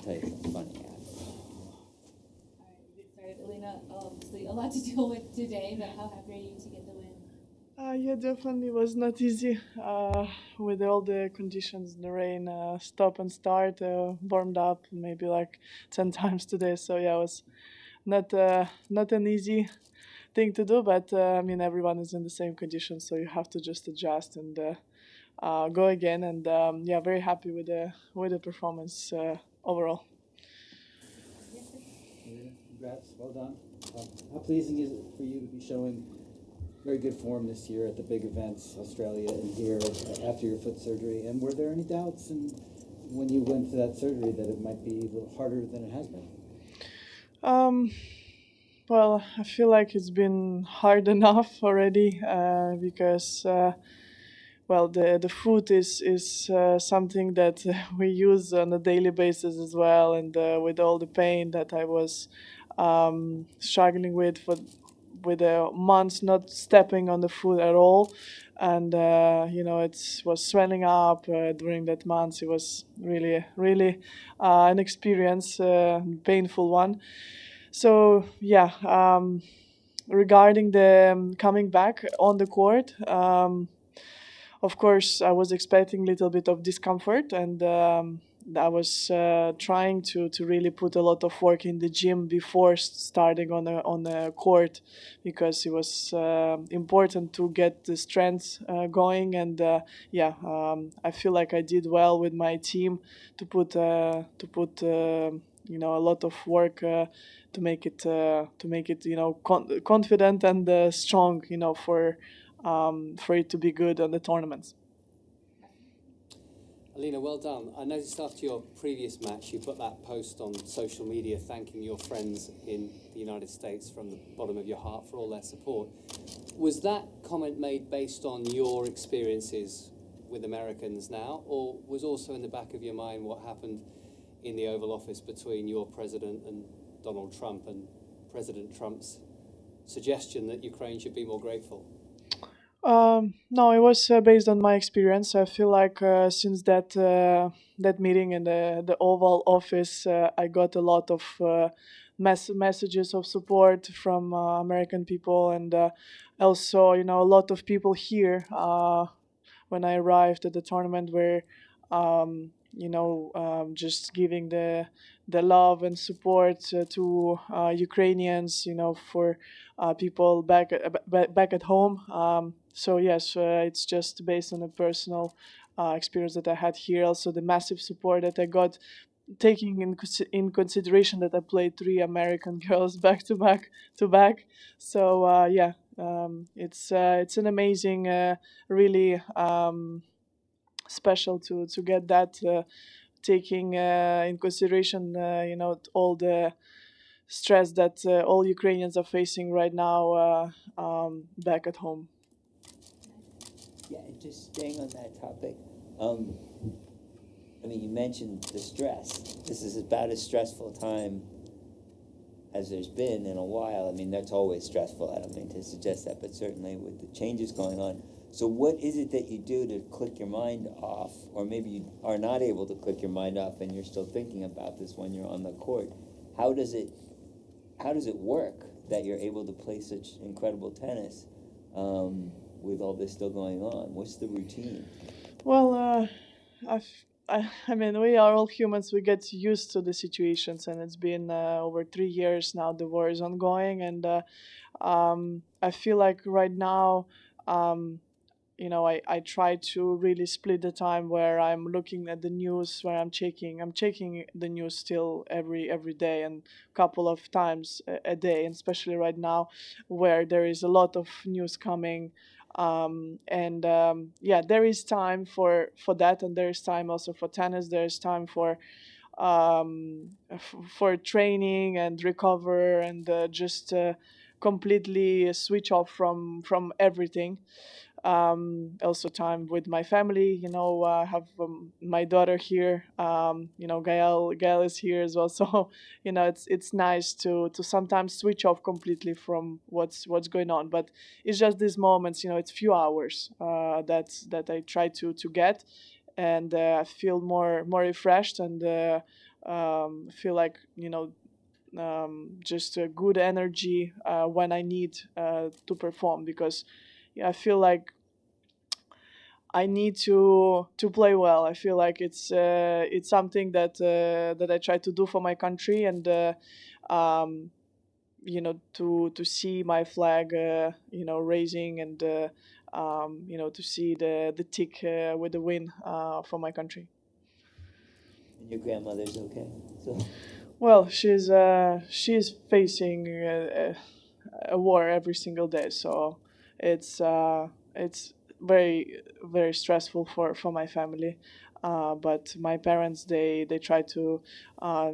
tell you something funny. All right, we get started. Elina, obviously a lot to deal with today, but how happy are you to get the win? Yeah, definitely was not easy with all the conditions, the rain, stop and start, warmed up maybe like 10 times today. So yeah, it was not an easy thing to do, but I mean everyone is in the same conditions, so you have to just adjust and go again. And yeah, very happy with the performance overall. Elina, congrats, well done. How pleasing is it for you to be showing very good form this year at the big events, Australia and here, after your foot surgery? And were there any doubts when you went for that surgery that it might be a little harder than it has been? Um, well, I feel like it's been hard enough already because well, the food is something that we use on a daily basis as well, and with all the pain that I was struggling with months not stepping on the food at all, and you know it was swelling up during that month. It was really an experience, painful one. So yeah, regarding the coming back on the court. Of course, I was expecting a little bit of discomfort, and I was trying to really put a lot of work in the gym before starting on the court, because it was important to get the strength going. And yeah, I feel like I did well with my team to put you know a lot of work. To make it, you know, confident and strong, you know, for it to be good on the tournaments. Elina, well done. I noticed after your previous match, you put that post on social media thanking your friends in the United States from the bottom of your heart for all their support. Was that comment made based on your experiences with Americans now, or was also in the back of your mind what happened in the Oval Office between your president and Donald Trump, and President Trump's suggestion that Ukraine should be more grateful? No, it was based on my experience. I feel like since that meeting in the Oval Office, I got a lot of messages of support from American people, and also, you know, a lot of people here when I arrived at the tournament were, you know, just giving the love and support to Ukrainians, you know, for people back at home. So yes, it's just based on a personal experience that I had here. Also, the massive support that I got, taking in consideration that I played three American girls back to back. So yeah, it's an amazing, really special to get that. Taking in consideration, you know, all the stress that all Ukrainians are facing right now back at home. Yeah, and just staying on that topic, um, I mean, you mentioned the stress. This is about as stressful a time as there's been in a while. I mean, that's always stressful. I don't mean to suggest that, but certainly with the changes going on. So what is it that you do to click your mind off, or maybe you are not able to click your mind off and you're still thinking about this when you're on the court? How does it work that you're able to play such incredible tennis with all this still going on? What's the routine? Well, I mean, we are all humans. We get used to the situations, and it's been over 3 years now. The war is ongoing, and I feel like right now, um, you know, I try to really split the time where I'm looking at the news, where I'm checking the news still every day and couple of times a day, and especially right now where there is a lot of news coming. And yeah, there is time for that, and there is time also for tennis. There is time for training and recover, and just completely switch off from everything. Also time with my family, you know. I have my daughter here, you know, Gael is here as well. So you know, it's nice to sometimes switch off completely from what's going on. But it's just these moments, you know, it's few hours that I try to get, and I feel more refreshed, and feel like just a good energy when I need to perform, because I feel like I need to play well. I feel like it's something that I try to do for my country, and um, to see my flag raising, and to see the tick with the win for my country. And your grandmother's okay? So Well, she's facing a war every single day, so it's very very stressful for my family. But my parents, they try uh,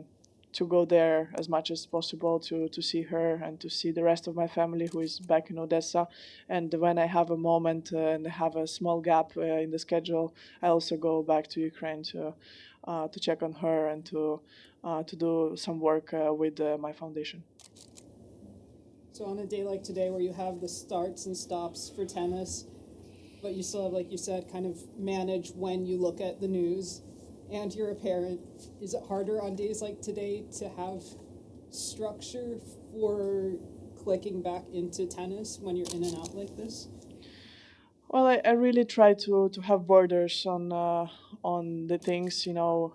to go there as much as possible to see her and to see the rest of my family who is back in Odessa. And when I have a moment and I have a small gap in the schedule, I also go back to Ukraine to check on her and to do some work with my foundation. So on a day like today where you have the starts and stops for tennis, but you still have, like you said, kind of manage when you look at the news and you're a parent, is it harder on days like today to have structure for clicking back into tennis when you're in and out like this? Well, I really try to have borders on the things,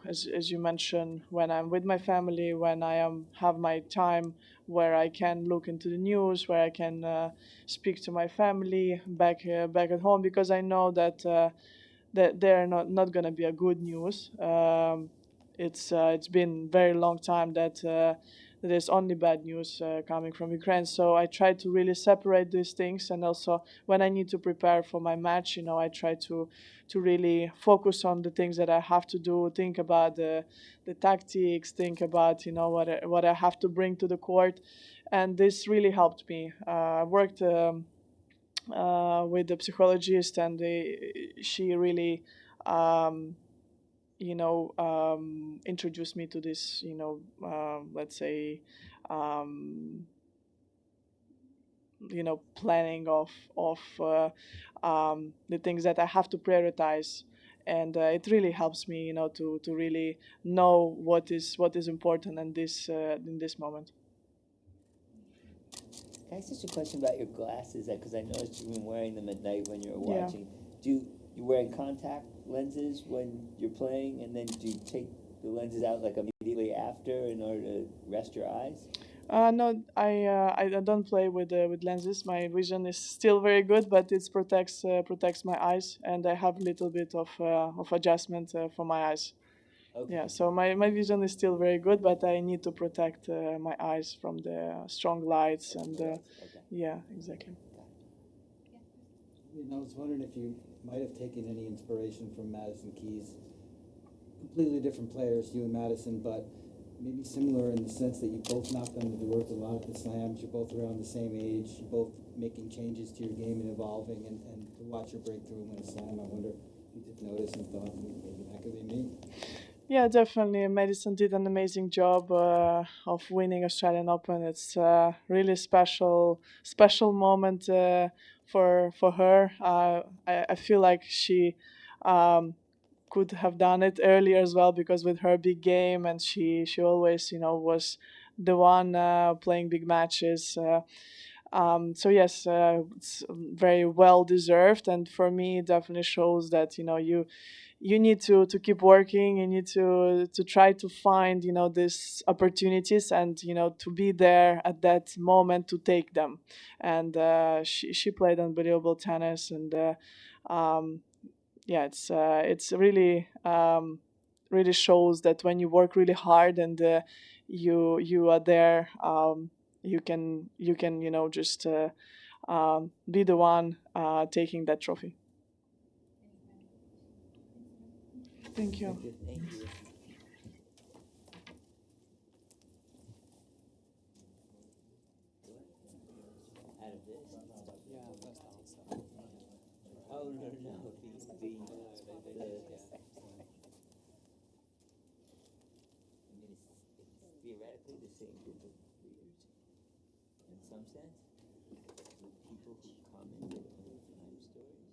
as you mentioned, when I'm with my family, when have my time where I can look into the news, where I can speak to my family back at home, because I know that they're not gonna be a good news. It's been very long time that there's only bad news coming from Ukraine. So I try to really separate these things, and also when I need to prepare for my match, I try to really focus on the things that I have to do. Think about the tactics. Think about what I have to bring to the court, and this really helped me. I worked. With the psychologist, and she really introduced me to this, let's say, um, planning of the things that I have to prioritize. And it really helps me, to really know what is important in this moment. can I ask just a question about your glasses? Because I noticed you've been wearing them at night when you're Yeah. watching. You wearing contact lenses when you're playing, and then do you take the lenses out like immediately after in order to rest your eyes? No, I don't play with lenses. My vision is still very good, but it protects my eyes, and I have a little bit of adjustment for my eyes. Okay. Yeah, so my vision is still very good, but I need to protect my eyes from the strong lights and Okay. yeah, exactly. I was wondering if you might have taken any inspiration from Madison Keys. Completely different players, you and Madison, but maybe similar in the sense that you both knocked on the doors a lot at the slams. You're both around the same age. You're both making changes to your game and evolving, and to watch your breakthrough and win a slam, I wonder if you took notice and thought maybe that could be me. Yeah, definitely. Madison did an amazing job of winning Australian Open. It's a really special moment for her. I feel like she could have done it earlier as well, because with her big game, and she always was the one playing big matches. So yes, it's very well deserved, and for me, it definitely shows that you need to keep working. You need to try to find these opportunities, and to be there at that moment to take them. And she played unbelievable tennis, and um, yeah, it's really shows that when you work really hard, and you are there, you can just be the one taking that trophy. Thank you. Thank you. Out of this? Yeah, first answer. Oh, no. I mean, it's theoretically the same group of readers in some sense. The people who commented on the time stories